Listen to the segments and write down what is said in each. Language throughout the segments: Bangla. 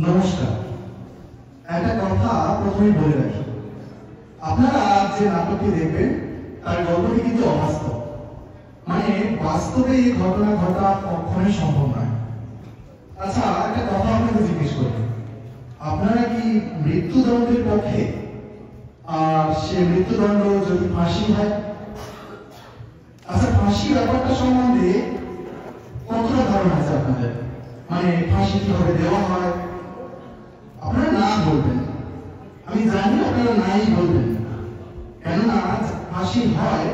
নমস্কার। একটা কথা প্রথমেই বলে রাখি, আপনারা যে নাটকটি দেখবেন তার গল্পটি কিন্তু অবাস্তব, মানে বাস্তবে এই ঘটনা ঘটা কখনোই সম্ভব নয়। আচ্ছা, একটা কথা আপনাকে জিজ্ঞেস করি, আপনারা কি মৃত্যুদণ্ডের পক্ষে? আর সে মৃত্যুদণ্ড যদি ফাঁসি হয়? আচ্ছা, ফাঁসি ব্যাপারটা সম্বন্ধে কতটা ধারণা আছে আপনাদের? মানে ফাঁসি কিভাবে দেওয়া হয়? আপনারা না বলবেন, আমি জানি আপনারা নাই বলবেন, কেননা ফাঁসি হয়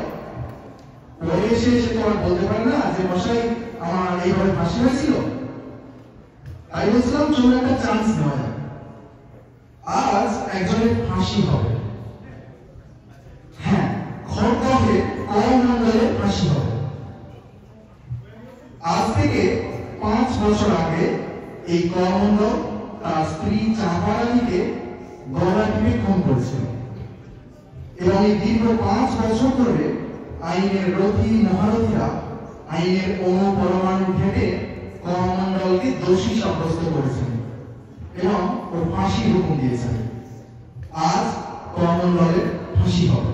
পরে এসে সে তো আর বলতে পারে না যে মশাই আমার এইভাবে ফাঁসি হয়েছিল। তাই বলছিলাম চলুন একটা চান্স নেওয়া যায়, আজ একজনের ফাঁসি হবে। হ্যাঁ, খড়দহে করমণ্ডলের ফাঁসি হবে। আজ থেকে 5 বছর আগে এই করমণ্ডল তার স্ত্রী চাঁপারানীকে গলা টিপে খুন করেছিল, এবং এই দীর্ঘ 5 বছর ধরে আইনের রথী মহারথীরা আইনের অনুপরমাণু ঘেটে করমণ্ডলকে দোষী সাব্যস্ত করেছেন এবং ওর ফাঁসির হুকুম দিয়েছেন। আজ করমণ্ডলের ফাঁসি হবে।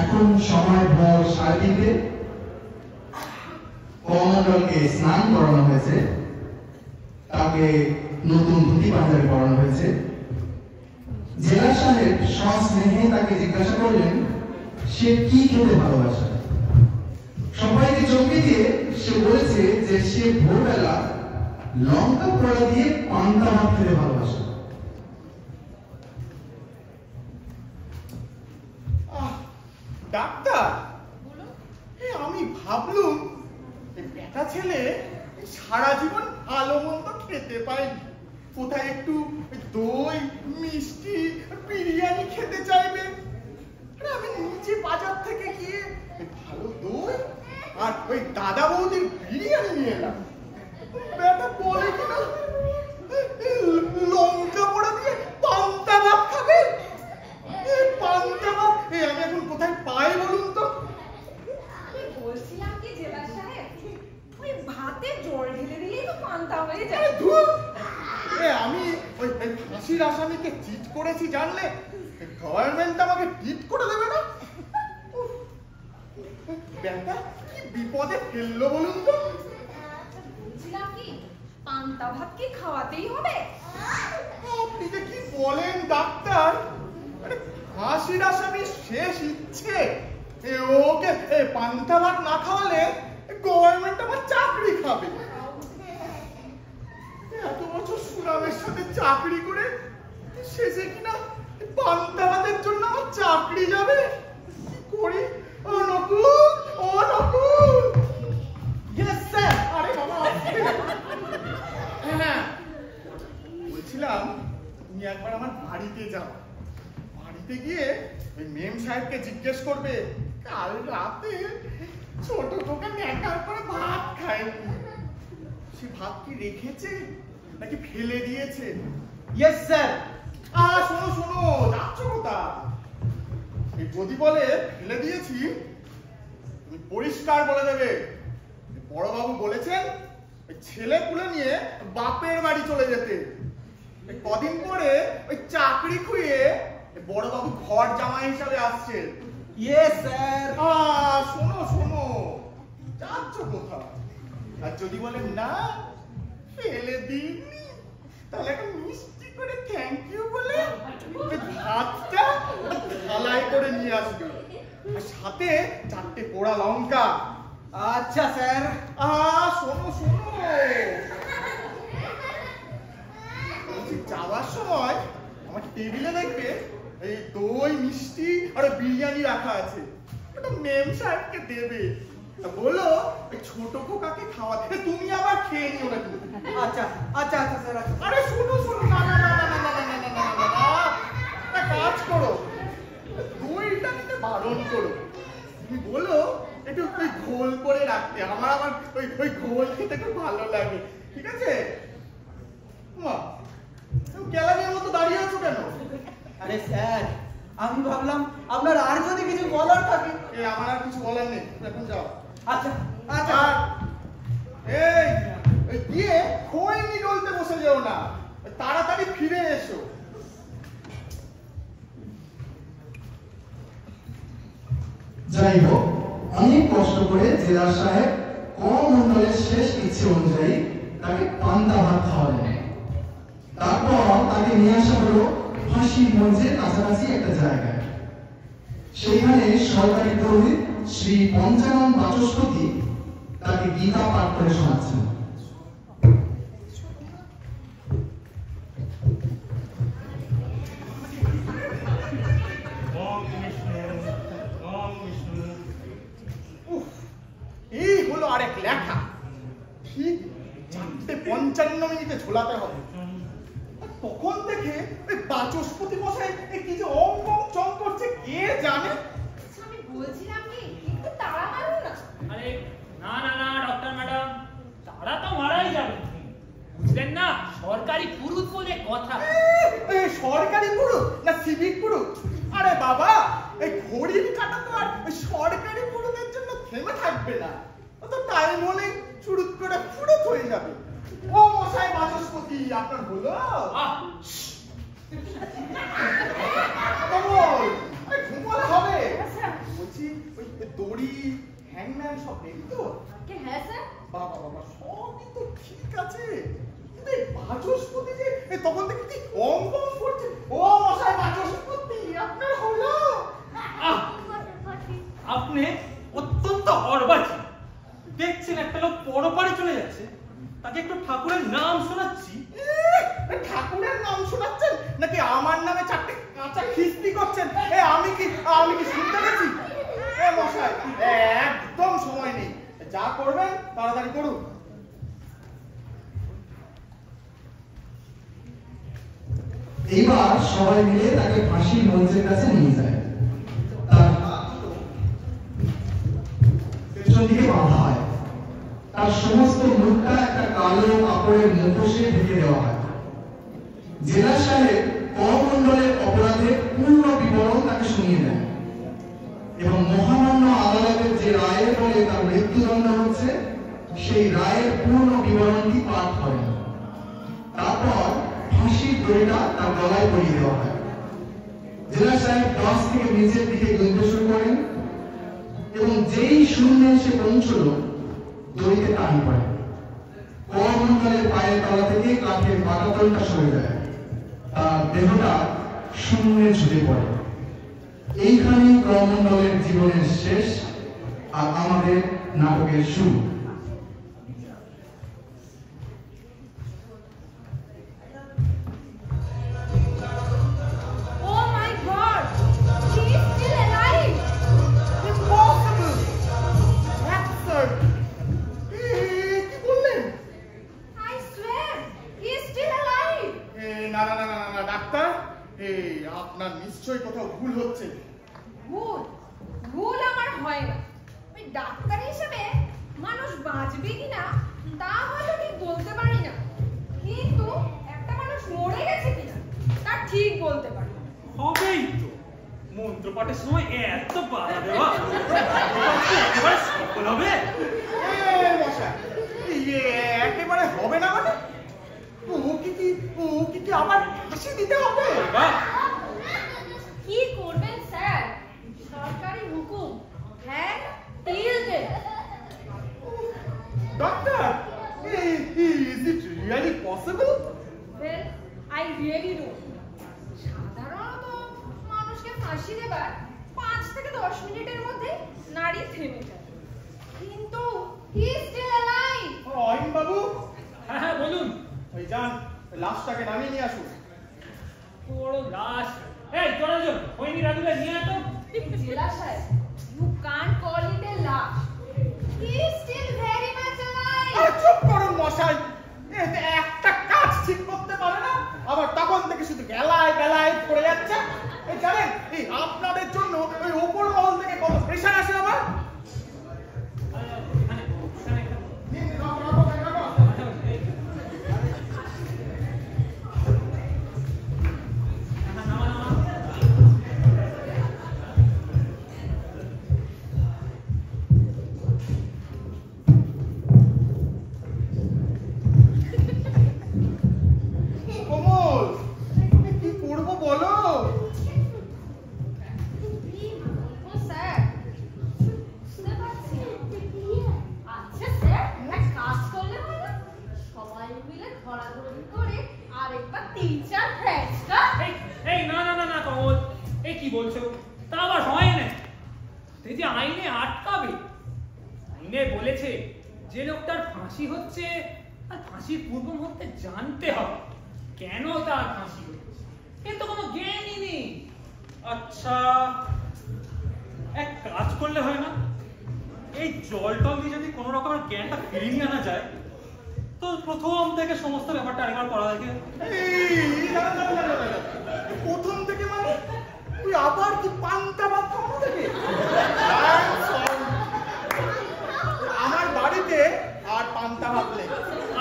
এখন সময় ভোর 3:30। করমণ্ডলকে স্নান করানো হয়েছে, তাকে নতুন ধুতি পাঞ্জাবি পরানো হয়েছে। জেলা সাহেব সস্নেহে তাকে জিজ্ঞাসা করলেন সে কি খেতে ভালোবাসে। সবাইকে চমকে দিয়ে সে বলেছে যে সে ভোরবেলা লঙ্কা পোড়া দিয়ে পান্তা ভাত খেতে ভালোবাসে। ডাক্তার, আমি ভাবলুম বেটা ছেলে সারা জীবন ভালো মন্দ খেতে পায়নি, কোথায় একটু দই মিষ্টি বিরিয়ানি খেতে চাইবে। আমি নিচে বাজার থেকে গিয়ে ভালো দই আর ওই দাদা বৌদির বিরিয়ানি নিয়ে এলাম। বেটা বলে কিনা লঙ্কা পোড়া দিয়ে পান্তা ভাত খাবে। পান্তা ভাত আমি এখন কোথায় পাই বলুন তো? বলছিলাম কি জেলা সাহেব, ওই ভাতে জল ঢেলে দিলেই তো পান্তা হয়ে যায়। আমি ওই ফাঁসির আসামিকে চিট করেছি জানলে গভর্নমেন্ট আমাকে টিট করে দেবে না? ব্যাটা কি বিপদে ফেললো বলুন তো? বলছিলাম কি পান্তা ভাত কি খাওয়াতেই হবে? আপনি যে কি বলেন ডাক্তার, ফাঁসির আসামির শেষ ইচ্ছে ওকে পান্তা ভাত না খাওয়ালে গভর্নমেন্ট আমার চাকরি খাবে। এত বছর সুনামের সাথে চাকরি করে শেষে কিনা পান্তা ভাতের জন্য আমার চাকরি যাবে। কি করি? ও নকুল, ও নকুল। Yes sir. আরে বাবা, হ্যাঁ বলছিলাম তুমি একবার আমার বাড়িতে যাও। বাড়িতে গিয়ে ওই মেম সাহেবকে জিজ্ঞেস করবে কাল রাতে ছোট খোকা ন্যাকার করে ভাত খায়, সে ভাত কি রেখেছে নাকি ফেলে দিয়েছে? Yes sir. শোনো শোনো, যাচ্ছ কোথায়? যদি বলে ফেলে দিয়েছি, তুমি পরিষ্কার বলে দেবে বড়বাবু বলেছেন ছেলে পুলে নিয়ে বাপের বাড়ি চলে যেতে। কদিন পরে ওই চাকরি খুঁয়ে বড়বাবু ঘর জামাই হিসাবে আসছে। Yes sir. শোনো শোনো, যাচ্ছ কোথায়? আর যদি বলেন না ফেলে দিইনি, তাহলে একটা মিষ্টি করে থ্যাংক ইউ বলে ভাতটা থালায় করে নিয়ে আসবে, আর সাথে 4টে পোড়া লঙ্কা। আচ্ছা স্যার। শোনো শোনো, যাওয়ার সময় আমার টেবিলে দেখবে এই দই মিষ্টি আর বিরিয়ানি রাখা আছে, ওটা মেম সাহেবকে দেবে, বলো ওই ছোট খোকাকে খাওয়াতে, তুমি আবার খেয়ে নিও না। আচ্ছা আচ্ছা আচ্ছা স্যার। আরে শোনো শোনো, না না না না না না না না না না, একটা কাজ করো, দইটা নিতে বারণ করো। তুমি বলো একটু ওই ঘোল করে রাখতে, আমার আবার ওই ঘোল খেতে খুব ভালো লাগে, ঠিক আছে? মা তুমি গ্যালারির মতো দাঁড়িয়ে আছো কেন? আরে স্যার, আমি ভাবলাম আপনার আর যদি কিছু বলার থাকে। আমার আর কিছু বলার নেই, এখন যাও। আচ্ছা আচ্ছা। এই গিয়ে খৈনি ডলতে বসে যেও না, তাড়াতাড়ি ফিরে এসো। যাই হোক, অনেক কষ্ট করে জেলা সাহেব করমণ্ডলের শেষ ইচ্ছে অনুযায়ী তাকে পান্তা ভাত খাওয়ালেন। তারপর তাকে নিয়ে আসা হলো ফাঁসির মঞ্চের কাছাকাছি একটা জায়গায়। সেখানে সরকারি পুরোহিত শ্রী পঞ্চানন বাচস্পতি তাকে গীতা পাঠ করে শোনাচ্ছেন। এই হলো আরেক লেখা, ঠিক 4:55 ঝোলাতে হবে। তখন থেকে ওই বাচস্পতি মশাই কি যে অঙ্ক চং করছে কে জানে। আমি বলছিলাম কি একটু তাড়া মারো না। আরে না না না ডক্টর ম্যাডাম, তারা তো মারাই যাবে, বুঝলেন না? সরকারি পুরুষ বলে কথা। সরকারি পুরুষ না সিভিক পুরুষ? আরে বাবা, এই ঘড়ির কাঁটা তো আর সরকারি পুরুষের জন্য থেমে থাকবে না, তো টাইম হলে চুরুত করে ফুরুত হয়ে যাবে। ও মশাই বাচস্পতি, আপনার হলো? ঘুমালে হবে। বলছি ওই দড়ি হ্যাংম্যান সব নেই তো? হ্যাঁ স্যার। বাবা বাবা, সবই তো ঠিক আছে, কিন্তু এই বাচস্পতি যে তখন থেকে কি অঙ্ক করছে। ও মশাই বাচস্পতি, আপনার হলো? আপনি অত্যন্ত অর্বাচী। দেখছেন একটা লোক পরপারে চলে যাচ্ছে, তাকে একটু ঠাকুরের নাম শোনাচ্ছি। ঠাকুরের নাম শোনাচ্ছেন নাকি আমার নামে 4টে কাঁচা খিস্তি করছেন? আমি কি শুনতে গেছি? মশাই একদম সময় নেই, যা করবেন তাড়াতাড়ি করুন। এইবার সবাই মিলে তাকে ফাঁসির মঞ্চের কাছে নিয়ে যায়। তার পেছন দিকে বাঁধা হয়, তার সমস্ত মুখটা একটা কালো কাপড়ের মুখোশে ঢেকে দেওয়া হয়। জেলা সাহেব করমণ্ডলের অপরাধের পূর্ণ বিবরণ তাকে শুনিয়ে দেন এবং মহামান্য আদালতের যে রায়ের ফলে তার মৃত্যুদণ্ড হচ্ছে সেই রায়ের পূর্ণ বিবরণটি পাঠ করেন। তারপর ফাঁসির দড়িটা তার গলায় পরিয়ে দেওয়া হয়। জেলা সাহেব গাছ থেকে নিচের দিকে গুনতে শুরু করেন এবং যেই শূন্যে সে পৌঁছল, দড়িতে টান পড়ে। করমণ্ডলের পায়ের তলা থেকে কাঠের পাটাতলটা সরে যায়, তার দেহটা শূন্যে ঝুলে পড়ে। এইখানেই করমণ্ডলের জীবনের শেষ আর আমাদের নাটকের শুরু। Oh my God! He is still alive! Impossible! Absurd! কি বললেন? I swear, he is still alive! না না না না না ডাক্তার, আপনার নিশ্চয়ই কোথাও ভুল হচ্ছে। ভুল আমার হয় না। ওই ডাক্তার হিসেবে মানুষ বাঁচবে কিনা তা হয়তো ঠিক বলতে পারি না, কিন্তু একটা মানুষ মরে গেছে কিনা তা ঠিক বলতে পারি। হবেই তো, মন্ত্রপাঠের সময় এত বাধা দেওয়া একেবারে সফল হবে। মশাই, একেবারে হবে না মানে? ও কি আবার ফাঁসি দিতে হবে? কি করবেন স্যার, সরকারি হুকুম, হ্যাঁ till death. Doctor, is it really possible? Well, I really don't. সাধারণত মানুষকে ফাঁসি দেবার 5 থেকে 10 মিনিটের মধ্যে নাড়ি থেমে যায়, কিন্তু he is still alive. Ayan বাবু, হ্যাঁ হ্যাঁ বলুন। ওই যান, লাশটাকে নামিয়ে নিয়ে আসুন। বড় লাশ। এই জনজন, হয়নি রাজুলা নিয়ে আয় তো। জেলা সাহেব, you can't call it a lash. He is still very much alive. চুপ করুন মশাই, একটা কাজ ঠিক করতে পারে না, আবার তখন থেকে শুধু গেলায় গেলায় করে যাচ্ছে। জানেন, আপনাদের জন্য ওই উপর মহল থেকে কত প্রেশার আসে আমার। বলছো, তা আবার হয় না। এই যে আইনে আটকাবে, আইনে বলেছে যে লোকটার ফাঁসি হচ্ছে আর ফাঁসির পূর্ব মুহূর্তে জানতে হবে কেন তার ফাঁসি হচ্ছে, কিন্তু কোনো জ্ঞানই নেই। আচ্ছা, এক কাজ করলে হয় না? এই জল টল দিয়ে যদি কোনো রকমের জ্ঞানটা ফিরিয়ে নিয়ে আনা যায়, তো প্রথম থেকে সমস্ত ব্যাপারটা আরেকবার করা লাগে। প্রথম থেকে মানে তুই আবার কি পান্তা ভাত খাওয়ানো থেকে? আমার বাড়িতে আর পান্তা ভাত নেই।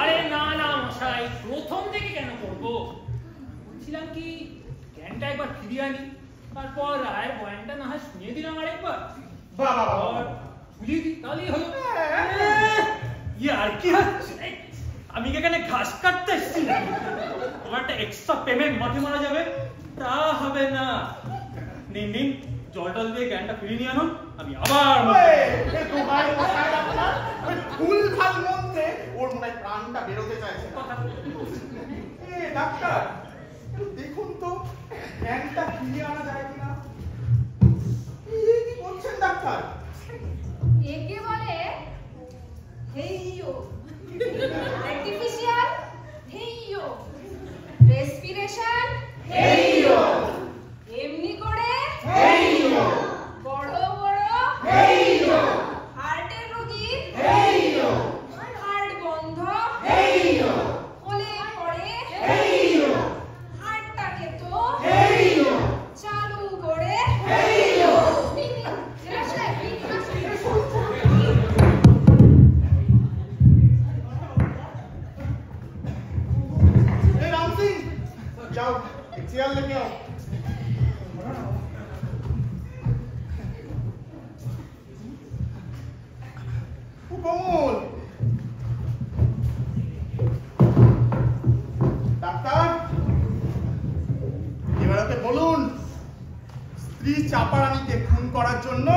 আরে না না মশাই, প্রথম থেকে কেন করবো? বলছিলাম কি জ্ঞানটা একবার ফিরিয়ে আনি, তারপর রায়ের বয়ানটা না হয় শুনিয়ে দিলাম আরেকবার, বাবা আর ঝুলিয়ে দিই, তাহলেই হলো। আর কি হচ্ছে? আমি এখানে ঘাস কাটতে এসেছি না, আমার একটা এক্সট্রা পেমেন্ট মাঠে মারা যাবে, তা হবে না। নিন নিন, জল টল দিয়ে জ্ঞানটা ফিরিয়ে নিয়ে আনুন, আমি আবার ভুল ভাল মধ্যে ওর মনে হয় প্রাণটা বেরোতে চাইছে। ডাক্তার দেখুন তো জ্ঞানটা ফিরিয়ে আনা যায় কিনা। কি করছেন ডাক্তার? একে বলে হেইও, আর্টিফিশিয়াল হেইও, রেসপিরেশন হেইও, এমনি করে হেইও, বড় বড় হেইও, হার্টের রোগী হেইও, হার্ট বন্ধ হেইও, কোলে পড়ে হেইও, হার্টটাকে তো হেইও, চালু করে হেইও। जाओ चेयर लेके आओ। कमल ডাক্তার এবার ওকে বলুন স্ত্রী চাপারানীকে খুন করার জন্য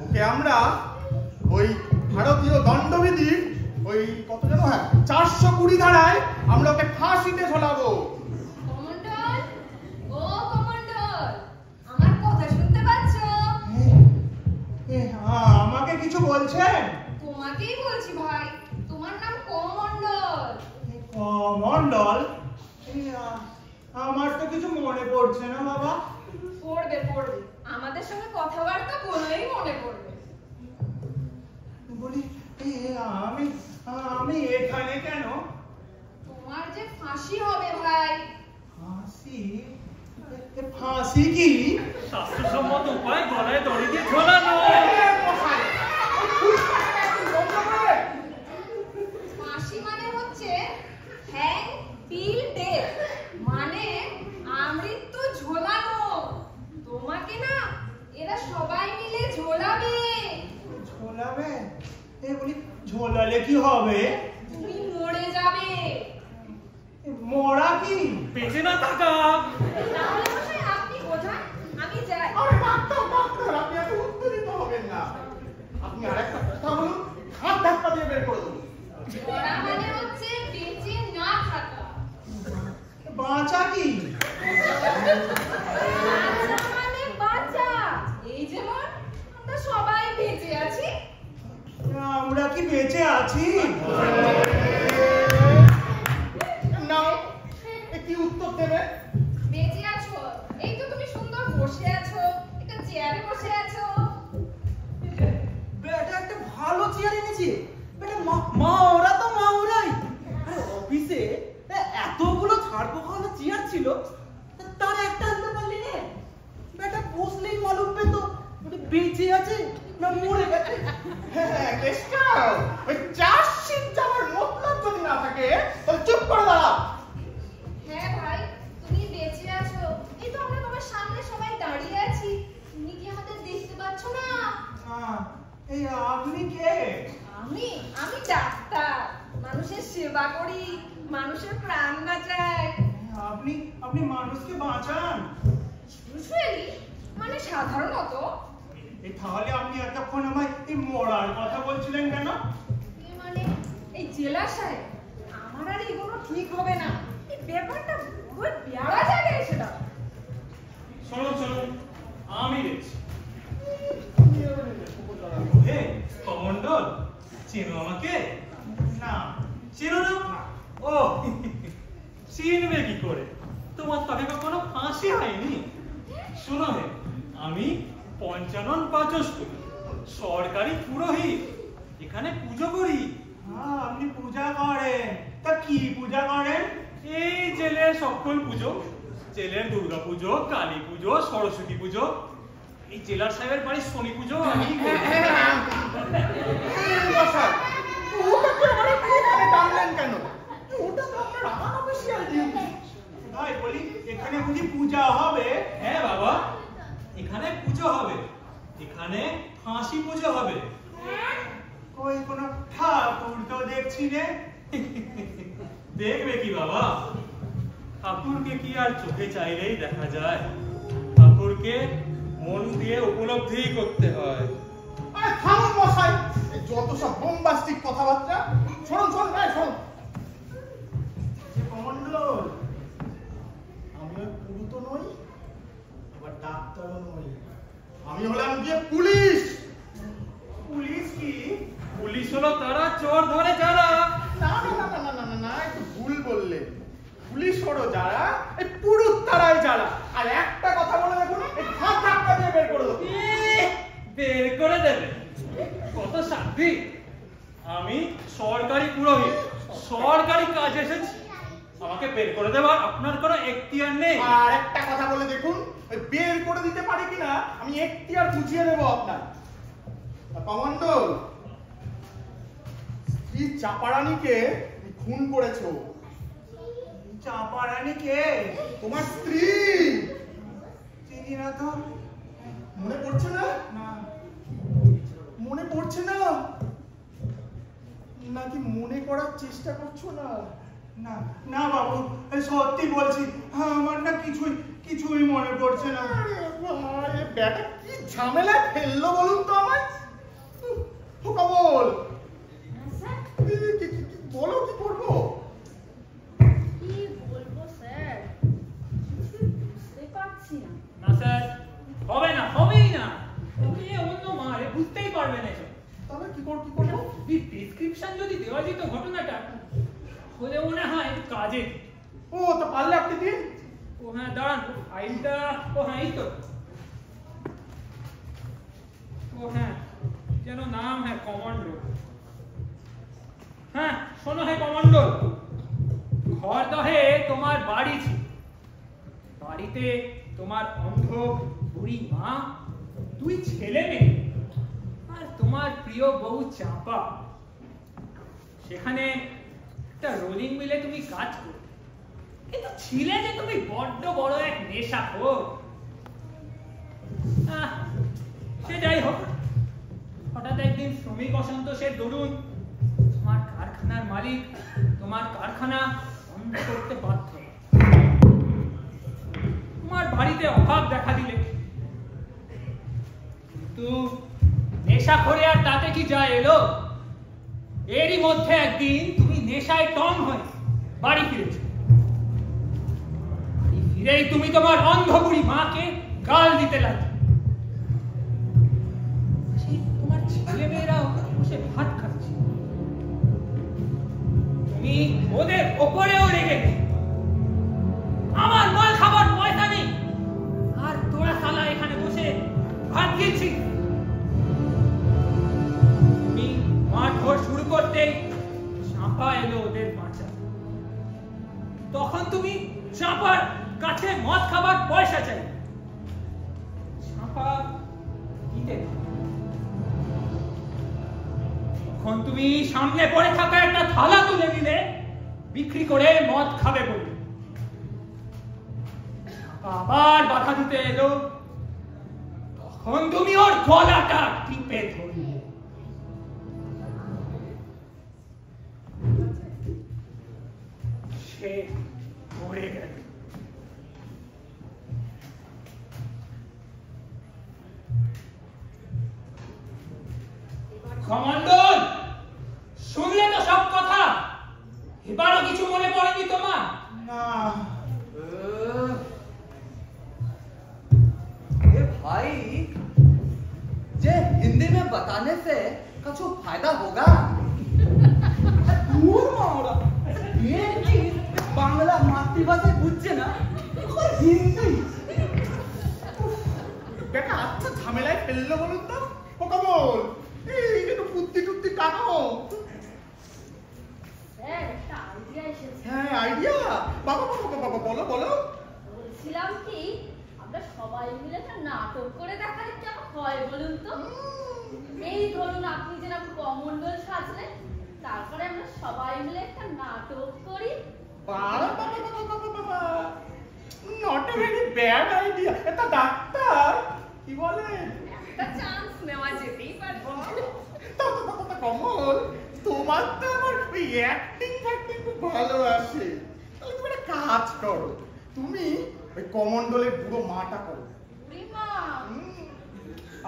ওকে আমরা ওই ভারতীয় দণ্ডবিধির ওই কত যেন 420 ধারায় আমরা ওকে ফাঁসিতে ঝোলাবো। কমান্ডার, ও কমান্ডার, আমার কথা শুনতে পাচ্ছ? আমাকে কিছু বলছেন? তোমাকেই বলছি ভাই, তোমার নাম কমণ্ডল। কমণ্ডল? আমার তো কিছু মনে পড়ছে না বাবা। পড়বে পড়বে, আমাদের সঙ্গে কথাবার্তা বলেই মনে পড়বে। বলি আমি আমি এখানে কেন? তোমার যে ফাঁসি হবে ভাই। ফাঁসি? ফাঁসি কি? স্বাস্থ্যসম্মত উপায় গলায় দড়ি দিয়ে ঝোলানো। ফাঁসি মানে হচ্ছে হ্যাং টিল ডেথ, মানে আমৃত্যু ঝোলানো। তোমাকে না এরা সবাই মিলে ঝোলাবে। ঝোলাবে? বলি ঝোলালে কি হবে? তুমি মরে যাবে। মরা কি? বেঁচে না থাকা। তাহলে মশাই আপনি বোঝান, আমি যাই। আরে ডাক্তার ডাক্তার আপনি এত উত্তেজিত হবেন না, আপনি আরেকটা কথা বলুন, হাত ধাক্কা দিয়ে বের করে দেবো। মরা মানে হচ্ছে বেঁচে না থাকা। বাঁচা কি? বাঁচা মানে বাঁচা, এই যেমন আমরা সবাই বেঁচে আছি। আমরা কি বেঁচে আছি? না কি উত্তর দেবে? বেঁচে আছো, এই তো তুমি সুন্দর বসে আছো, একটা চেয়ারে বসে আছো। বেটা একটা ভালো চেয়ার এনেছি। বেটা মা ওরা তো মা ওরাই। আরে অফিসে এতগুলো ছাড় পোকানো চেয়ার ছিল, তার একটা আনতে পারলি না। বেটা বসলেই মালুম পেত বেঁচে আছে না মরে গেছে। হ্যাঁ কেষ্টাও, ওই চাষির যাওয়ার মতলব যদি না থাকে তাহলে চুপ করে দাঁড়া। হ্যাঁ ভাই, তুমি বেঁচে আছো, এই তো আমরা তোমার সামনে সবাই দাঁড়িয়ে আছি। তুমি কি আমাদের দেখতে পাচ্ছ না? এই আপনি কে? আমি ডাক্তার, মানুষের সেবা করি, মানুষের প্রাণ বাঁচাই। আপনি মানুষকে বাঁচান? ইউজুয়ালি মানে সাধারণত। তাহলে আপনি এতক্ষণ আমায় এই মরার কথা বলছিলেন কেন? মানে এই জেলা সাহেব, আমার আর এগুলো ঠিক হবে না, এই ব্যাপারটা ওই বেড়া জায়গায় এসে দাও। শুনুন শুনুন, আমি দেখছি। হে কমন্ডল, চেনো আমাকে? না, চেনো না? ও চিনবে কি করে? তোমার তবে কখনো ফাঁসি হয়নি। শোনো হে, আমি পঞ্চানন বাচস্পতি, সরকারি পুরোহিত, এখানে পুজো করি। আপনি পূজা করেন? তা কি পূজা করেন? এই জেলের সকল পুজো, জেলের দুর্গা পুজো, কালী পুজো, সরস্বতী পুজো, এই জেলার সাহেবের বাড়ির শনি পুজো আমি করি। কেন? ওটা তো আপনার আনঅফিশিয়াল ডিউটি। ভাই বলি, এখানে বুঝি পূজা হবে? হ্যাঁ বাবা, এখানে পুজো হবে, এখানে ফাঁসি পুজো হবে। ওই কোনো ঠাকুর তো দেখছি রে। দেখবে কি বাবা, ঠাকুরকে কি আর চোখে চাইলেই দেখা যায়? ঠাকুরকে মন দিয়ে উপলব্ধি করতে হয়। আরে থামুন মশাই, এই যত সব বোম্বাস্টিক কথাবার্তা। শোনুন শোনুন ভাই শোনুন। কমন্ডল, আমি ওই পুরুত নই, আবার ডাক্তারও নই, আমি হলাম গিয়ে পুলিশ। পুলিশ কি? পুলিশ হলো তারা চোর ধরে যারা। না না না না না না না, একটু ভুল বললে। পুলিশ হলো যারা, এই পুরুত তারাই যারা। আর একটা কথা বলে দেখুন, এই হাত ধাক্কা দিয়ে বের করে দেবো। বের করে দেবে? কত শান্তি! আমি সরকারি পুরোহিত, সরকারি কাজ এসেছি, আমাকে বের করে দেবার আপনার কোনো এখতিয়ার নেই। আর একটা কথা বলে দেখুন, ওই বের করে দিতে পারি কিনা আমি এখতিয়ার বুঝিয়ে দেবো আপনার। কমন্ডল, স্ত্রী চাপারানীকে তুমি খুন করেছো। চাপারানী কে? তোমার স্ত্রী। চিনি না তো। মনে পড়ছে না? না। মনে পড়ছে না নাকি মনে করার চেষ্টা করছো না? না না বাবু, সত্যি বলছি, আমার না কিছুই মনে পড়ছে না। আরে ব্যাটা কি ঝামেলায় ফেললো বলুন তো আমায়। ও কমল, বলো কি করবো? কি বলবো স্যার, বুঝতে পারছি না। না স্যার, হবে না, হবেই না। তুমি অন্য মারে বুঝতেই পারবে না। তাহলে কি করবো? প্রেসক্রিপশন যদি দেওয়া যেত ঘটনাটা, হলে মনে হয় কাজে। ও তো পারলে আপনি দিন। ও হ্যাঁ, দাঁড়ান, ফাইলটা, ও হ্যাঁ এই তো। ও হ্যাঁ, যেন নাম হ্যাঁ কমান্ডো। হ্যাঁ শোনো হে কমান্ডো, ঘর দহে তোমার বাড়ি ছিল, বাড়িতে তোমার অন্ধ বুড়ি মা, দুই ছেলে মেয়ে আর তোমার প্রিয় বউ চাপা। সেখানে একটা রোলিং মিলে তুমি কাজ করো, কিন্তু ছিলে যে তুমি বড্ড বড় এক নেশাখোর। সে যাই হোক, হঠাৎ একদিন শ্রমিক অসন্তোষের দরুন তোমার কারখানার মালিক তোমার কারখানা বন্ধ করতে বাধ্য। তোমার বাড়িতে অভাব দেখা দিলে, কিন্তু নেশাখোরে আর তাতে কি যায় এলো? এরই মধ্যে একদিন তুমি নেশায় টং হয়ে বাড়ি ফিরেছ। বাড়ি ফিরেই তুমি তোমার অন্ধ বুড়ি মাকে গাল দিতে লাগলে। তোমার ছেলে মেয়েরা বসে ভাত খাচ্ছে, তুমি ওদের ওপরেও রেগে নেই। আমার মাল খাবার পয়সা নেই, আর তোরা শালা এখানে বসে ভাত খেয়েছিস। তুমি মারধর শুরু করতেই চাপা এলো ওদের বাঁচা। তখন তুমি চাপার কাছে মদ খাবার পয়সা চাই, চাপা দিতে। তখন তুমি সামনে পড়ে থাকা একটা থালা তুলে দিলে বিক্রি করে মদ খাবে বলে। আবার বাধা দিতে এলো, তখন তুমি ওর গলাটা টিপে ধরলে। সে মরে গেল। কমান্ডর, শুনলে তো সব কথা? এবারও কিছু মনে পড়েনি তোমার? না। এ ভাই ফায়দা হোগা। দূর মাওরা, দেখছি বাংলা মাতৃভাষায় বুঝছে না, হিন্দি। বেটা আচ্ছা ঝামেলায় ফেললো বলুন তো। ও কমল, এই একটু বুদ্ধি টুদ্ধি টানো। স্যার একটা আইডিয়া এসেছে। হ্যাঁ আইডিয়া, বাবা বাবা বাবা বলো বলো। বলছিলাম কি আমরা সবাই মিলে একটা নাটক করে দেখালে কেমন হয় বলুন তো? এই ধরুন আপনি যেরকম কমণ্ডল সাজলেন, তারপরে আমরা সবাই মিলে একটা নাটক করি। বাবা বাবা বাবা বাবা বাবা, not a very bad idea. এটা ডাক্তার কি বলেন? একটা চান্স নেওয়া যেতেই পারে। কমল, তোমার তো আমার ওই অ্যাক্টিং ফ্যাক্টিং খুব ভালো আসে। তাহলে তুমি একটা কাজ করো, তুমি ওই কমণ্ডলের পুরো মাটা করো। ওরে মা,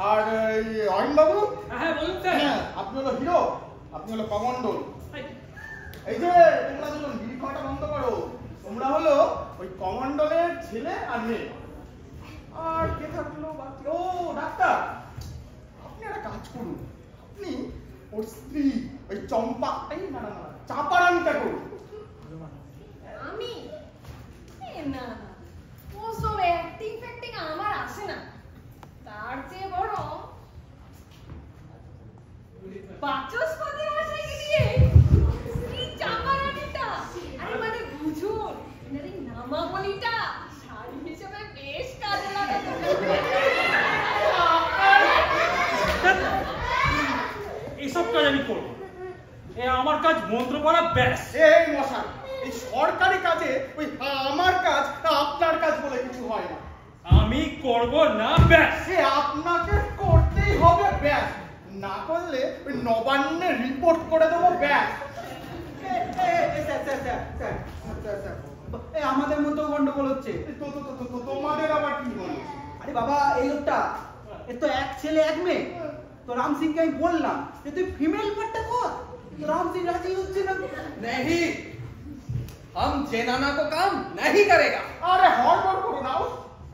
আর এই অয়ন বাবু, হ্যাঁ বলুন স্যার। হ্যাঁ আপনি হলো হিরো, আপনি হলো কমণ্ডল। এই, এই যে তোমরা দুজন বিড়ি খাওয়াটা বন্ধ করো। তোমরা হলো ওই কমণ্ডলের ছেলে আর মেয়ে। আর কে থাকলো বাকি? ও ডাক্তার, আপনি একটা কাজ করুন, আপনি ওর স্ত্রী ওই চম্পা, এই না না না চাপারানিটা করুন। আমি না না, ওসব অ্যাক্টিং ফ্যাক্টিং আমার আসে না। তার চেয়ে বরং বাচস্পতি মশাইকে দিয়ে কি চাপারানিটা, আরে মানে বুঝুন এনার এই নামাবলিটা শাড়ি হিসেবে বেশ কাজে লাগাতে এইসব কাজ আমি করবো, এ আমার কাজ মন্ত্র পড়া ব্যাস। এই মশাই, এই সরকারি কাজে ওই আমার কাজ আপনার কাজ বলে কিছু হয় না। আমি করব না ব্যাস। সে আপনাকে করতেই হবে ব্যাস, না করলে ওই নবান্নে রিপোর্ট করে দেবো ব্যাস। আমাদের মধ্যেও গন্ডগোল হচ্ছে। তোমাদের আবার কি বলো? আরে বাবা, এই লোকটা এর তো এক ছেলে এক মেয়ে। তো রাম সিংকে আমি বললাম যে তুই ফিমেল পার্টটা কর, তো রাম সিং রাজি হচ্ছে না। नहीं, हम जेनाना को काम नहीं करेगा। আরে হড়বড় করো না,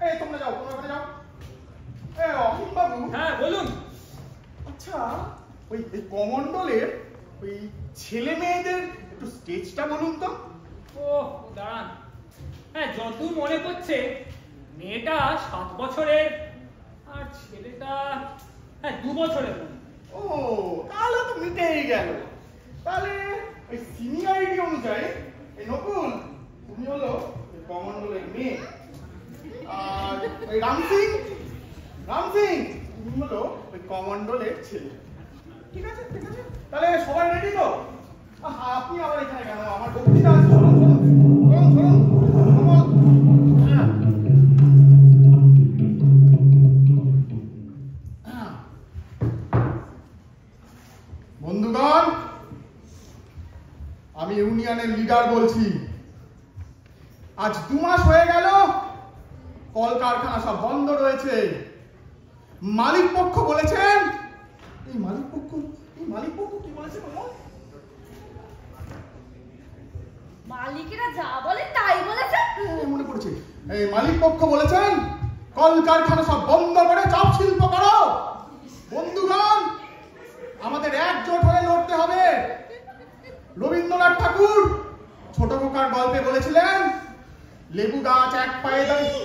এই তোমরা যাও, তোমরা ওখানে যাও। এই অহিম বাবু, হ্যাঁ বলুন। আচ্ছা ওই কমণ্ডলের ওই ছেলে মেয়েদের একটু স্টেজটা বলুন তো। ও দাঁড়ান, হ্যাঁ যতদূর মনে পড়ছে মেয়েটা 7 বছরের আর ছেলেটা 2 বছরের। ও তাহলে তো মিটেই গেল। তাহলে ওই সিনিয়রিটি অনুযায়ী এই নকুল তুমি হলো ওই কমণ্ডলের মেয়ে, আর ওই রাম সিং তুমি হলো ওই কমণ্ডলের ছেলে। ঠিক আছে ঠিক আছে, তাহলে সবাই রেডি তো? আপনি আবার এখানে কেন? আমার বক্তৃতা আছে, শোনো শোনো শোনো শোনো। বন্ধুগণ, আমি ইউনিয়নের লিডার বলছি। আজ 2 মাস হয়ে গেল কলকারখানা সব বন্ধ রয়েছে। মালিক পক্ষ বলেছেন, এই মালিক পক্ষ কি বলেছে? মালিকেরা যা বলে তাই বলেছে। মনে পড়ছে, এই মালিক পক্ষ বলেছেন কলকারখানা সব বন্ধ করে চাপ শিল্প করো। বন্ধুগণ, আমাদের একজোট হয়ে লড়তে হবে। রবীন্দ্রনাথ ঠাকুর ছোট খোকার গল্পে বলেছিলেন, লেবু গাছ এক পায়ে দাঁড়িয়ে,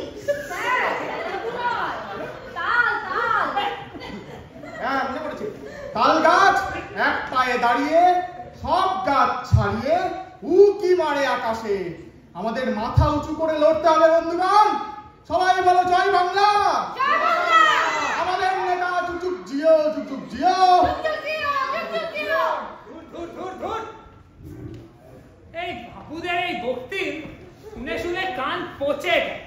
হ্যাঁ মনে পড়েছে, তাল গাছ এক পায়ে দাঁড়িয়ে সব গাছ ছাড়িয়ে উকি মারে আকাশে। আমাদের মাথা উঁচু করে লড়তে হবে বন্ধুগণ। সবাই বলো জয় বাংলা। আমাদের নেতা চুচুক জিও, চুচুক জিও। এই বাবুদের এই বক্তির শুনে শুনে কান পচে গেল।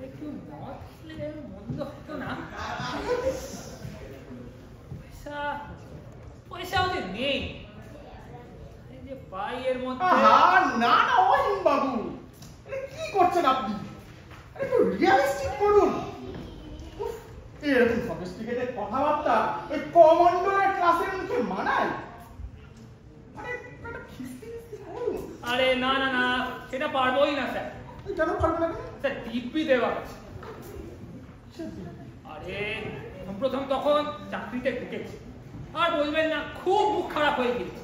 একটু মদ খেলে মন্দ হতো না। পয়সা ওদের নেই, এই যে পাই এর মধ্যে। না না অহিম বাবু, কি করছেন আপনি? একটু রিয়ালিস্টিক করুন। এরকম সফিস্টিকেটেড কথাবার্তা ওই কমণ্ডলের ক্লাসের মুখে মানায়? মানে একটা খিস্তি করুন। আরে না না না, সেটা পারবোই না স্যার। কেন পারবে না? স্যার দিব্যি দেওয়া আছে। আরে প্রথম তখন চাকরিতে ঢুকেছি, আর বলবেন না খুব মুখ খারাপ হয়ে গেছে,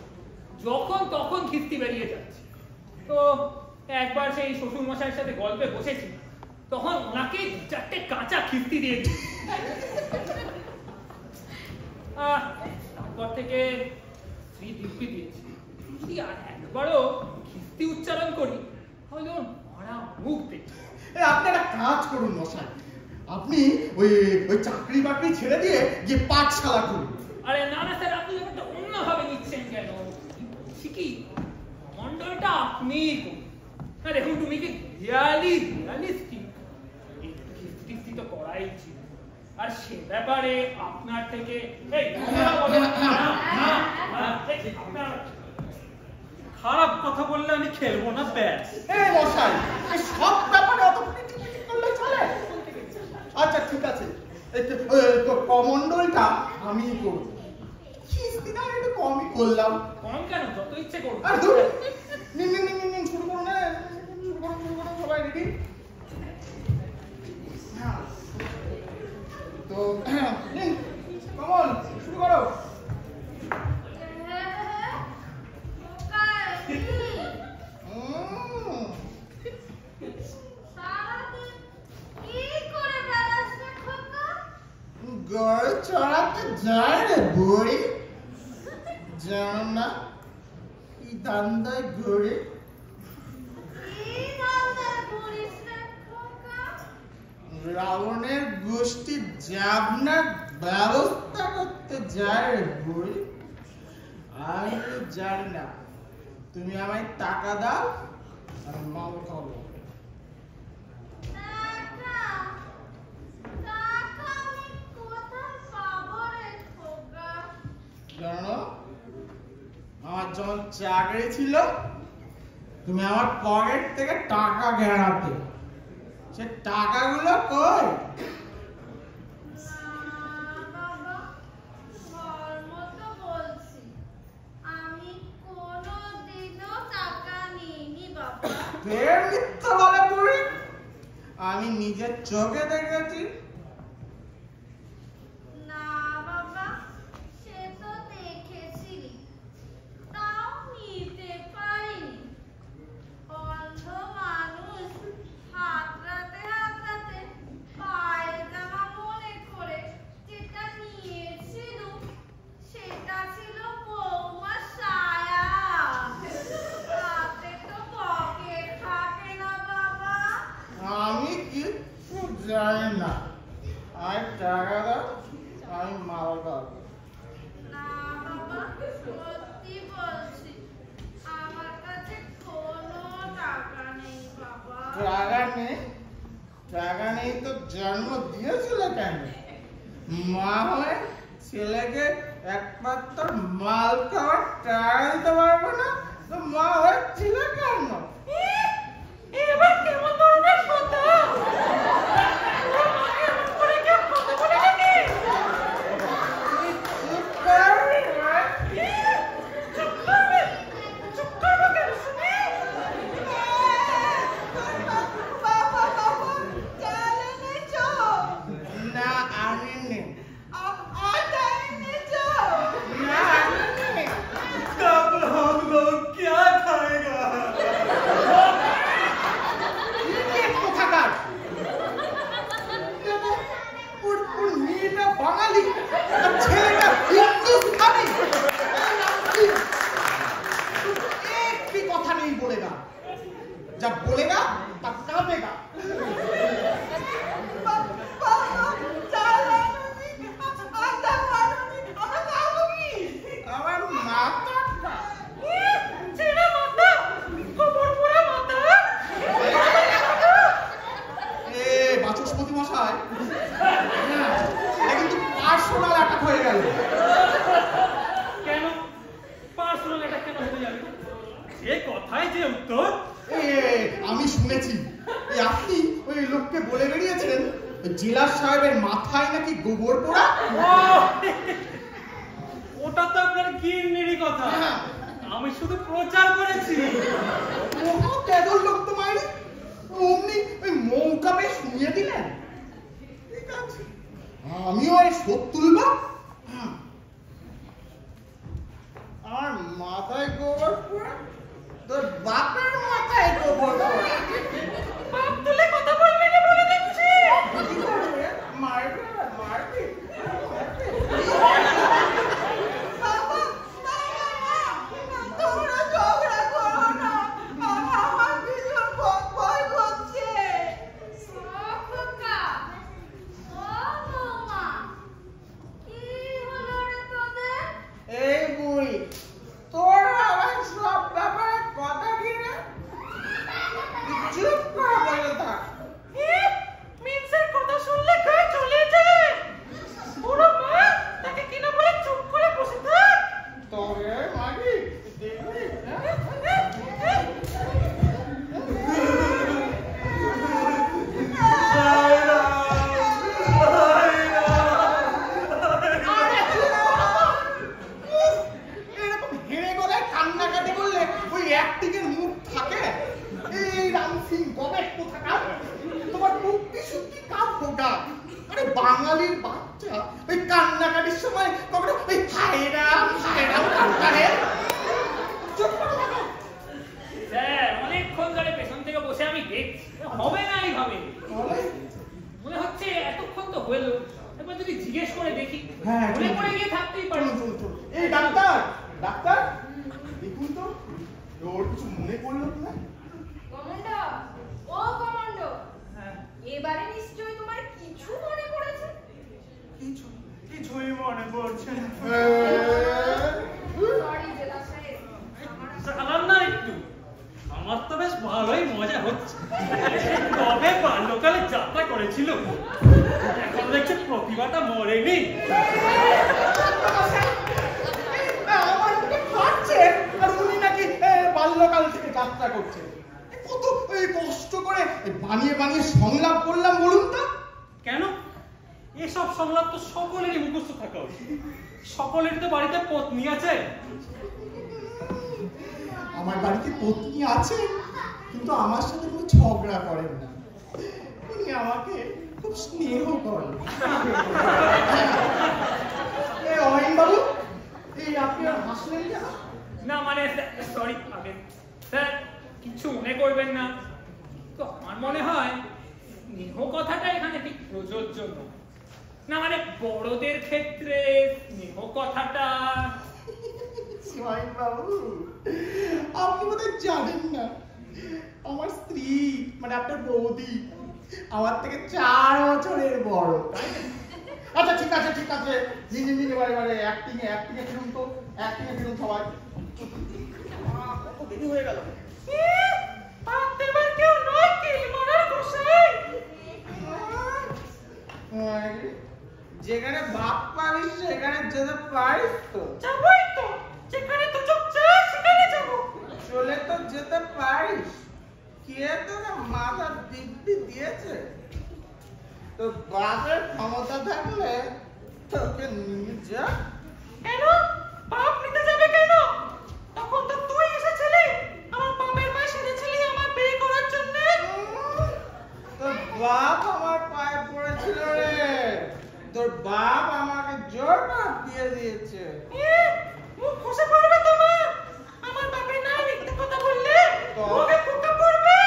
যখন তখন খিস্তি বেরিয়ে যাচ্ছে। তো একবার সেই শ্বশুর মশাইয়ের সাথে গল্পে বসেছি, তখন ওনাকে 4টে কাঁচা খিস্তি দিয়ে দিই। তারপর থেকে স্ত্রী দিব্যি দিয়েছি, যদি আর একবারও খিস্তি উচ্চারণ করি তাহলে ওর মারা মুখ দেখি। আপনি একটা কাজ করুন মশাই, আপনি ওই ওই চাকরি বাকরি ছেড়ে দিয়ে গিয়ে পাঠশালা করুন। আরে না না স্যার, আপনি ব্যাপারটা অন্যভাবে নিচ্ছেন কেন? বলছি কি, মন্ডলটা আপনিই করুন। না দেখুন, তুমি কি রিয়ালিস্টিক, একটু খিস্তি তো করাই ছিল। আর সে ব্যাপারে আপনার থেকে খারাপ কথা বললে আমি খেলবো না, ব্যাস। মশাই, এই সব ব্যাপারে অত পিটি করলে চলে? আচ্ছা ঠিক আছে, কমন্ডলটা আমিই করব। খিস্তিটা একটু কমই করলাম। কম কেন, যত ইচ্ছে করুন। আর ধরুন, নিন শুরু করুন না, শুরু করুন সবাই রেডি? তো নিন কমল, শুরু করো। গড় চড়াতে যায় রে বই, জানো না কি দান্দায় ঘুরে? রাবণের গোষ্ঠী যাবনার ব্যবস্থা করতে যায় রে বই। আমি জানি না, তুমি আমায় টাকা দাও আর মাল খাবো। জানো, আমার যখন চাকরি ছিল তুমি আমার পকেট থেকে টাকা গেড়াতে, সে টাকাগুলো কই? মিথ্যা বলে পড়ি, আমি নিজের চোখে দেখেছি। আমি কিচ্ছু জানি না, আর টাকা দাও, আমি মাল খাবো। টাকা নেই তো জন্ম দিয়েছিল কেন? মা হয়ে ছেলেকে একমাত্র মাল খাওয়ার টাকা দিতে পারবো না, তো মা হচ্ছিল কেন? এবার কেমন ধরনের কথা? जब बोलेगा तब कांपेगा। जिला साहेबের মাথায় নাকি গোবর পোড়া। ওটা তো আপনার গিন্নিরই কথা, আমি শুধু প্রচার করেছি। ও তেদল লোক তো মাইরি অমনি ওই মৌকা বেশ শুনিয়ে দিলেন। ঠিক আছে, আমিও এই শোধ তুলবো। আর মাথায় গোবর পড়ে তোর বাপের মাথায় গোবর পড়ে। বাপ তুলে কথা বলবি না বলে দিচ্ছি। মারবে মারবে। তোমরা ঝগড়া করো না, আমার ভীষণ ভয় করছে। খোকা, ও বৌমা, কি হলো রে তোদের? এই বুড়ি, তোর আবার সব ব্যাপারে কথা কি রে? চুপ করে বলে থাক। মিনসের কথা শুনলে গায়ে চলে যায়। বড় মা তাকে কিনা বলে চুপ করে বসে থাক। তবে মাগি দেখবি এরকম হেরে গলায় কান্নাকাটি করলে ওই অ্যাক্টিংয়ের মুখ থাকে? এই রাম সিং গবেট কোথাকার, তোমার মুক্তি শুদ্ধি কাপ হোগা। আরে বাঙালির বাচ্চা ওই কান্নাকাটির সময় কখনো ওই হায় রাম কান্নারে চুপ করে থাকো। স্যার অনেকক্ষণ ধরে পেছন থেকে বসে আমি দেখছি, হবে না এইভাবে। মনে হচ্ছে এতক্ষণ তো হলো, একবার যদি জিজ্ঞেস করে দেখি। হ্যাঁ, মনে করে গিয়ে থাকতেই পারে। চলুন। এই ডাক্তার ডাক্তার দেখুন তো ওর কিছু মনে পড়লো না? কমান্ডো, ও কমান্ডো, এবারে নিশ্চয়ই তোমার কিছু মনে পড়েছে? কিছুই মনে পড়ছে না। সরি জেলা সাহেব, চালান না একটু, আমার তো বেশ ভালোই মজা হচ্ছে। কবে বাল্যকালে যাত্রা করেছিল, এখন দেখছি প্রতিভাটা মরেনি। আমার মুখে ফাটছে আর উনি নাকি বাল্যকাল থেকে যাত্রা করছে। কত কষ্ট করে বানিয়ে বানিয়ে সংলাপ করলাম বলুন তো। কেন? এসব সংলাপ তো সকলেরই মুখস্থ থাকা উচিত। সকলেরই তো বাড়িতে পত্নী আছে। আমার বাড়িতে পত্নী আছে, কিন্তু আমার সাথে কোনো ঝগড়া করেন না। উনি আমাকে খুব স্নেহ করেন। অহিন বাবু, এই আপনি আর হাসলেন কেন? না মানে সরি স্যার, কিছু মনে করবেন না। তো আমার মনে হয় স্নেহ কথাটা এখানে ঠিক প্রযোজ্য নয়। না মানে বড়দের ক্ষেত্রে স্নেহ কথাটা। অহিন বাবু, আপনি বোধহয় জানেন না, আমার স্ত্রী মানে আপনার বৌদি আমার থেকে 4 বছরের বড়। আচ্ছা ঠিক আছে নিন এবারে অ্যাক্টিং এ ফিরুন তো, অ্যাক্টিং এ ফিরুন সবাই। কত দেরি হয়ে গেল। যেখানে বাপ পাবি সেখানে যেতে পারিস তো? যাবই তো, যেখানে তো চোখ চায় সেখানে যাবো। চলে তো যেতে পারিস। কে তোকে মাথা দিব্যি দিয়েছে? তো বাপের ক্ষমতা থাকলে তোকে নিয়ে যা। কেন? বাপ নিতে যাবে কেন? তখন তো তুই এসেছিলি, আমার বাপের মা সেরেছিলি আমার বিয়ে করার জন্য। তোর বাপ আমার পায়ে পড়েছিল রে। তোর বাপ আমাকে জোর বাপ দিয়ে দিয়েছে। মুখ খসে পড়বে তোমার। আমার বাপের নাম মিথ্যে কথা বললে তো? মুখে ফুঁকা পড়বে।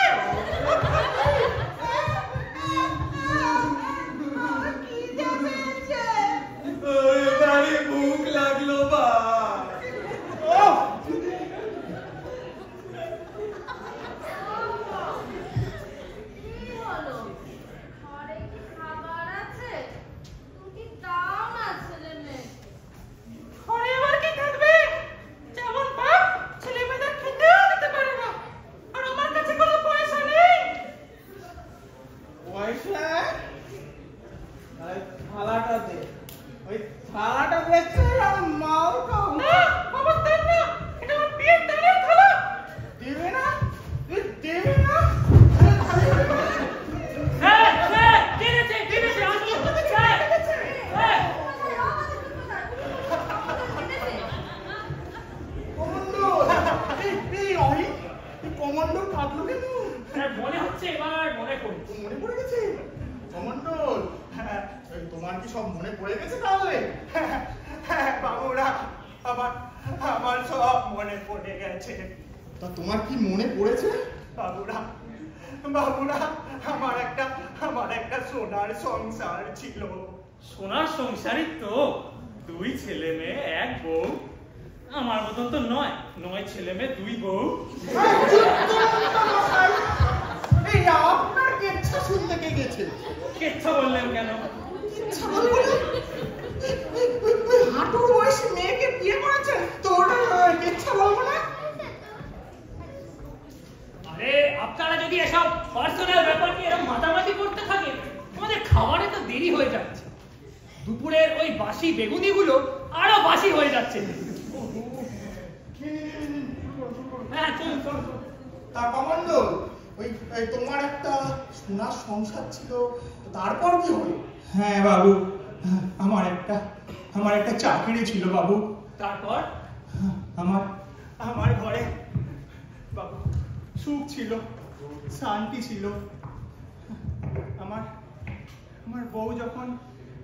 এবারে ভুক লাগলো বা। কি হলো? ঘরে কি খাবার আছে? তুমি দাও না ছেলে মেয়ে। ঘরে আবার কি থাকবে? যেমন বাপ ছেলে মেয়েদের খেতেও দিতে পারে না, আর আমার কাছে কোনো পয়সা নেই। পয়সা? ওই থালাটা দে। ওই থালাটা বেচে আমি মাও খাও। না, বাবা দেন না, এটা আমার বিয়ের দানের থালা। দেবে না? তুই দেবে না? হ্যাঁ হ্যাঁ জেনেছে আসুন স্যার। হ্যাঁ কমান্ডো কাটলো কেন? স্যার মনে হচ্ছে এবার মনে পড়ছে। মনে পড়ে গেছে? কমান্ডো তোমার কি সব মনে পড়ে গেছে তাহলে? বাবুরা, আমার সব মনে পড়ে গেছে। তা তোমার কি মনে পড়েছে? বাবুরা, আমার একটা সোনার সংসার ছিল। সোনার সংসারই তো, 2 ছেলে মেয়ে 1 বউ। আমার মতন তো নয় ছেলে মেয়ে 2 বউ। এই আপনার কেচ্ছা শুনতে কে গেছে? কেচ্ছা বললেন কেন? হাঁটুর বয়সী মেয়েকে বিয়ে করেছে তো ওটা কেচ্ছা বলবো না? আরে আপনারা যদি এসব পার্সোনাল ব্যাপার নিয়ে এরকম মাতামাতি করতে থাকেন, আমাদের খাবারে তো দেরি হয়ে যাচ্ছে। দুপুরের ওই বাসি বেগুনিগুলো আরো বাসি হয়ে যাচ্ছে। হ্যাঁ, চলুন। তা কমণ্ডল, ওই তোমার একটা সোনার সংসার ছিল, তারপর কি হলো? হ্যাঁ বাবু, আমার একটা চাকরি ছিল বাবু। তারপর আমার ঘরে বাবু সুখ ছিল, শান্তি ছিল। আমার বউ যখন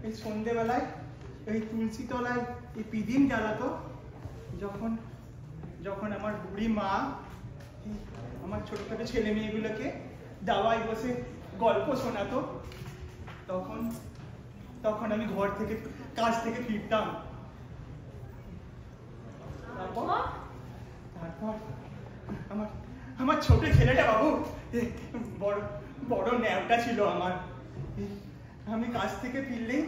এই সন্ধেবেলায় এই তুলসী তলায় এই পিদিম জ্বালাতো, যখন আমার বুড়ি মা আমার ছোট ছোট ছেলে মেয়েগুলোকে দাওয়ায় বসে গল্প শোনাতো, তখন আমি ঘর থেকে কাজ থেকে ফিরতাম। তারপর আমার ছোট ছেলেটা বাবু বড় ন্যাওটা ছিল আমার। আমি কাজ থেকে ফিরলেই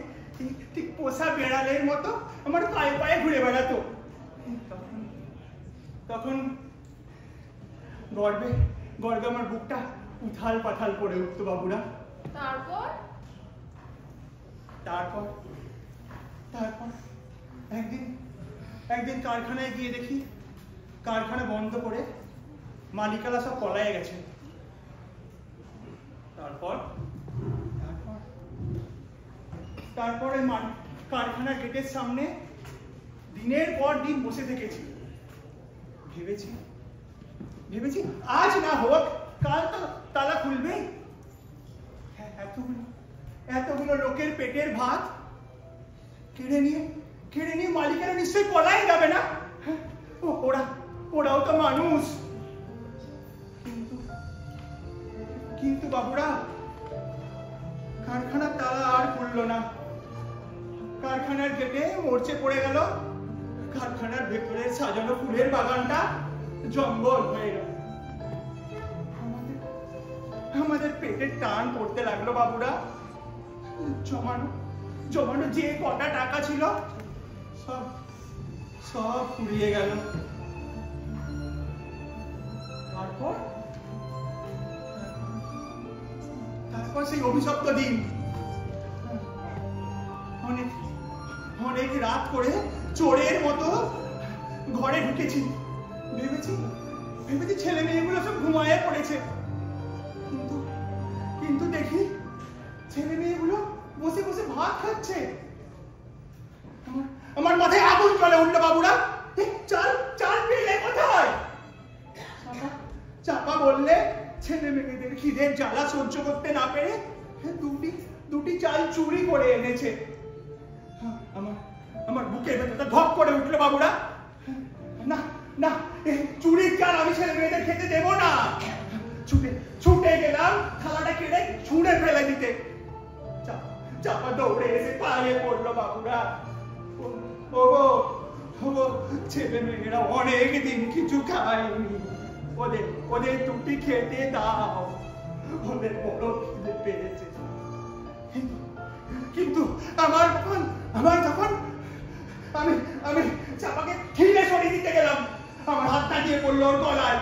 ঠিক পোষা বেড়ালের মতো আমার পায়ে পায়ে ঘুরে বেড়াতো। তখন গর্বে আমার বুকটা উথাল পাথাল করে উঠতো বাবুরা। তারপর একদিন কারখানায় গিয়ে দেখি কারখানা বন্ধ করে মালিকালা সব পলায়ে গেছে। তারপরে কারখানার গেটের সামনে দিনের পর দিন বসে থেকেছি। ভেবেছি আজ না হোক কাল তো তালা খুলবে। এতগুলো লোকের পেটের ভাত কেড়ে নিয়ে মালিকেরা নিশ্চয়ই পলাই যাবে না। ওরাও তো মানুষ। কিন্তু বাবুরা, কারখানার তালা আর খুললো না। কারখানার গেটে মরচে পড়ে গেল। কারখানার ভেতরে সাজানো ফুলের বাগানটা জঙ্গল হয়ে গেল। আমাদের পেটের টান পড়তে লাগলো বাবুরা। জমানো যে কটা টাকা ছিল সব ফুরিয়ে গেল। তারপর সেই অভিশপ্ত দিন। অনেক রাত করে চোরের মতো ঘরে ঢুকেছি। ভেবেছি ছেলে মেয়েগুলো সব ঘুমায়ে পড়েছে, কিন্তু দেখি ছেলে মেয়েগুলো বসে বসে ভাত খাচ্ছে। আমার মাথায় আগুন চলে উঠলো বাবুরা। চাল পেলে কোথায়? চাপা বললে ছেলে মেয়েদের খিদের জ্বালা সহ্য করতে না পেরে দুটি চাল চুরি করে এনেছে। আমার বুকের ভেতরটা ধক করে উঠলো বাবুরা। না, চুরির চাল আমি ছেলে মেয়েদের খেতে দেব না। ছুটে গেলাম থালাটা কেড়ে ছুঁড়ে ফেলে দিতে। চাপা দৌড়ে এসে পায়ে পড়লো বাবুরা। ছেলে মেয়েরা অনেক দিন কিছু খায়নি, ওদের দুটি খেতে দাও, ওদের বড় খিদে পেয়েছে। কিন্তু আমার যখন আমি চাপাকে ঠেলে সরিয়ে দিতে গেলাম, আমার হাতটা দিয়ে পড়লো ওর গলায়।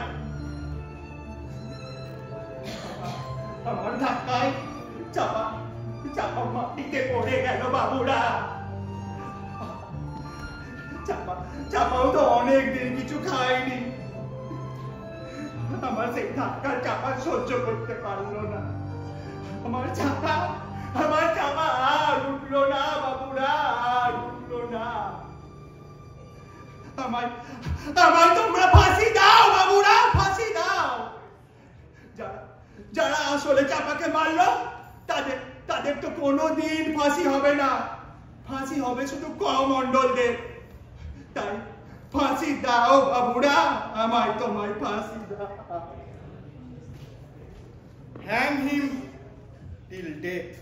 আমার ধাক্কায় চাপা মাটিতে পড়ে গেল বাবুরা। চাপাও তো অনেক দিন কিছু খায়নি। আমার সেই ধাক্কা চাপা সহ্য করতে পারলো না। আমার চাপা আর উঠলো না বাবুরা, আর উঠলো না। আমায় তোমরা ফাঁসি দাও বাবুরা, ফাঁসি দাও। যারা আসলে চাপাকে মারলো তাদের তো কোনোদিন ফাঁসি হবে না, ফাঁসি হবে শুধু করমণ্ডলদের। তাই ফাঁসি দাও বাবুরা, আমায় তোমায় ফাঁসি দাও। Hang him till death.